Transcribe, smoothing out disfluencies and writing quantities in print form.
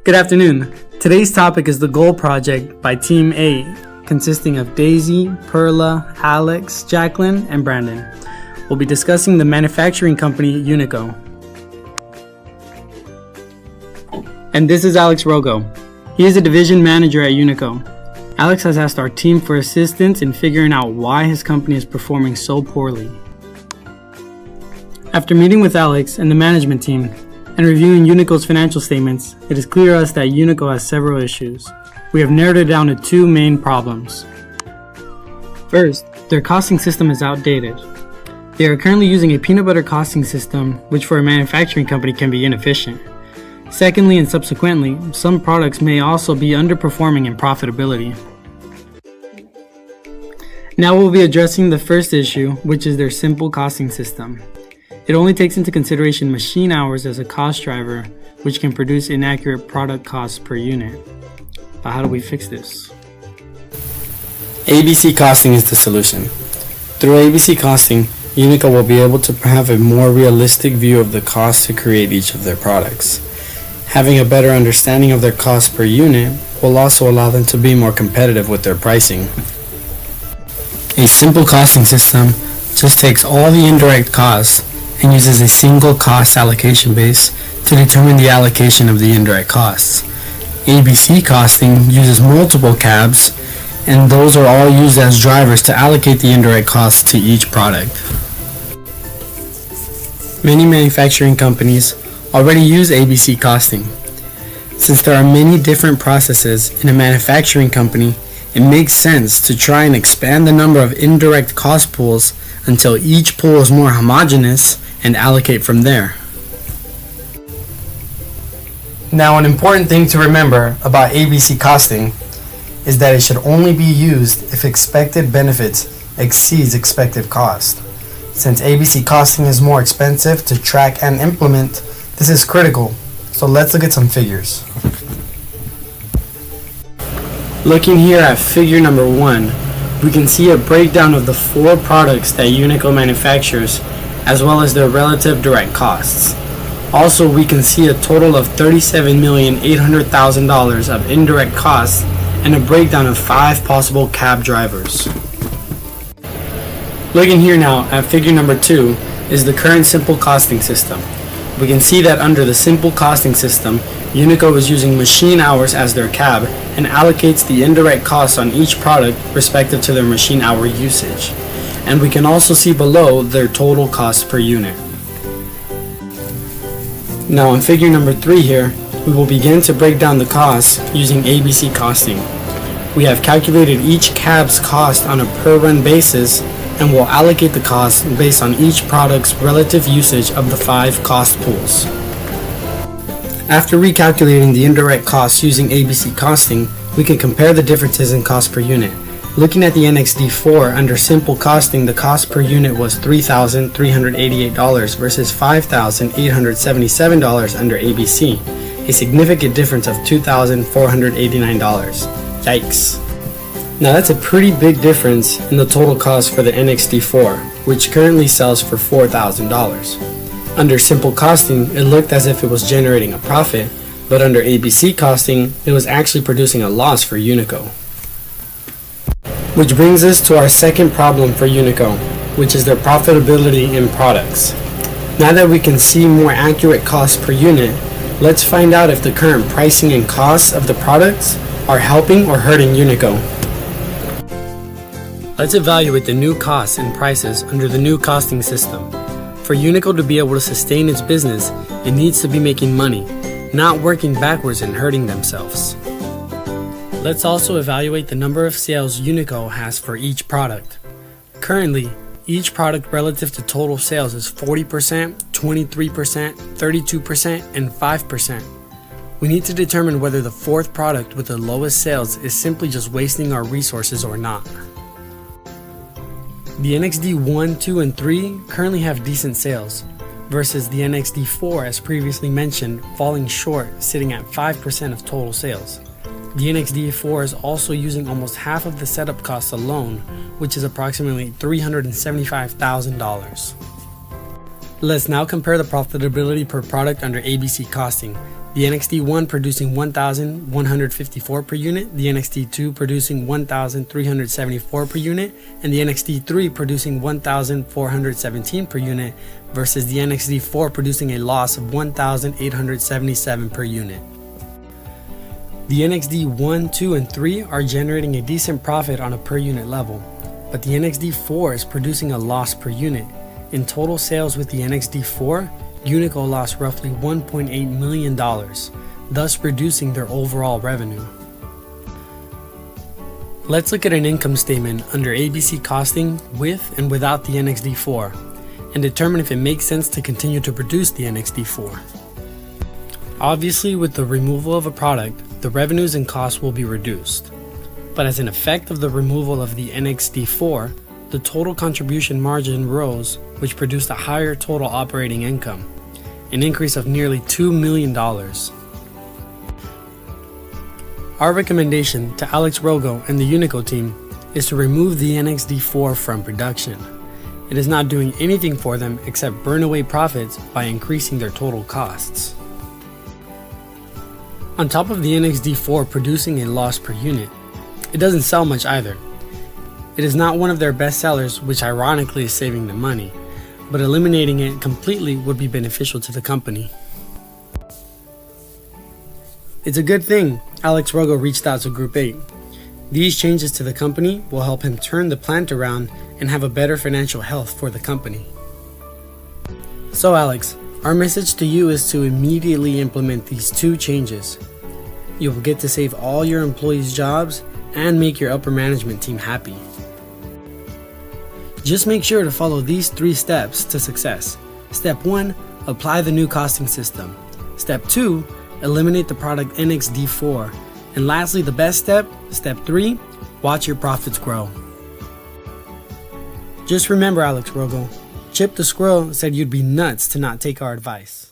Good afternoon. Today's topic is the Goal Project by Team A, consisting of Daisy, Perla, Alex, Jacqueline, and Brandon. We'll be discussing the manufacturing company Unico. And this is Alex Rogo. He is a division manager at Unico. Alex has asked our team for assistance in figuring out why his company is performing so poorly. After meeting with Alex and the management team, and reviewing Unico's financial statements, it is clear to us that Unico has several issues. We have narrowed it down to two main problems. First, their costing system is outdated. They are currently using a peanut butter costing system, which for a manufacturing company can be inefficient. Secondly and subsequently, some products may also be underperforming in profitability. Now we'll be addressing the first issue, which is their simple costing system. It only takes into consideration machine hours as a cost driver, which can produce inaccurate product costs per unit. But how do we fix this? ABC costing is the solution. Through ABC costing, Unico will be able to have a more realistic view of the cost to create each of their products. Having a better understanding of their cost per unit will also allow them to be more competitive with their pricing. A simple costing system just takes all the indirect costs and uses a single cost allocation base to determine the allocation of the indirect costs. ABC costing uses multiple cabs, and those are all used as drivers to allocate the indirect costs to each product. Many manufacturing companies already use ABC costing. Since there are many different processes in a manufacturing company, it makes sense to try and expand the number of indirect cost pools until each pool is more homogeneous and allocate from there. Now, an important thing to remember about ABC costing is that it should only be used if expected benefits exceeds expected cost. Since ABC costing is more expensive to track and implement, this is critical. So let's look at some figures. Looking here at figure number 1, we can see a breakdown of the 4 products that Unico manufactures, as well as their relative direct costs. Also, we can see a total of $37,800,000 of indirect costs and a breakdown of 5 possible cab drivers. Looking here now at figure number 2 is the current simple costing system. We can see that under the simple costing system, Unico is using machine hours as their cab and allocates the indirect costs on each product respective to their machine hour usage. And we can also see below their total cost per unit. Now in figure number 3 here, we will begin to break down the costs using ABC costing. We have calculated each cab's cost on a per run basis and will allocate the cost based on each product's relative usage of the 5 cost pools. After recalculating the indirect costs using ABC costing, we can compare the differences in cost per unit. Looking at the NXD4 under simple costing, the cost per unit was $3,388 versus $5,877 under ABC, a significant difference of $2,489. Yikes. Now that's a pretty big difference in the total cost for the NXD4, which currently sells for $4,000. Under simple costing, it looked as if it was generating a profit, but under ABC costing, it was actually producing a loss for Unico. Which brings us to our second problem for Unico, which is their profitability in products. Now that we can see more accurate costs per unit, let's find out if the current pricing and costs of the products are helping or hurting Unico. Let's evaluate the new costs and prices under the new costing system. For Unico to be able to sustain its business, it needs to be making money, not working backwards and hurting themselves. Let's also evaluate the number of sales Unico has for each product. Currently, each product relative to total sales is 40%, 23%, 32%, and 5%. We need to determine whether the 4th product with the lowest sales is simply just wasting our resources or not. The NXD 1, 2, and 3 currently have decent sales, versus the NXD 4 as previously mentioned falling short, sitting at 5% of total sales. The NXD 4 is also using almost half of the setup costs alone, which is approximately $375,000. Let's now compare the profitability per product under ABC costing. the NXT1 producing 1,154 per unit, the NXT2 producing 1,374 per unit, and the NXT3 producing 1,417 per unit versus the NXT4 producing a loss of 1,877 per unit. The NXT 1, 2, and 3 are generating a decent profit on a per unit level, but the NXT 4 is producing a loss per unit. In total sales with the NXT 4, Unico lost roughly $1.8 million, thus reducing their overall revenue. Let's look at an income statement under ABC costing with and without the NXT 4 and determine if it makes sense to continue to produce the NXT 4. Obviously, with the removal of a product, the revenues and costs will be reduced. But as an effect of the removal of the NXT 4, the total contribution margin rose, which produced a higher total operating income, an increase of nearly $2 million. Our recommendation to Alex Rogo and the Unico team is to remove the NXT 4 from production. It is not doing anything for them except burn away profits by increasing their total costs. On top of the NXT 4 producing a loss per unit, it doesn't sell much either. It is not one of their best sellers, which ironically is saving them money, but eliminating it completely would be beneficial to the company. It's a good thing Alex Rogo reached out to Group 8. These changes to the company will help him turn the plant around and have a better financial health for the company. So Alex, our message to you is to immediately implement these two changes. You will get to save all your employees' jobs and make your upper management team happy. Just make sure to follow these 3 steps to success. Step 1, apply the new costing system. Step 2, eliminate the product NXT 4. And lastly, the best step, step 3, watch your profits grow. Just remember, Alex Rogo, Chip the Squirrel said you'd be nuts to not take our advice.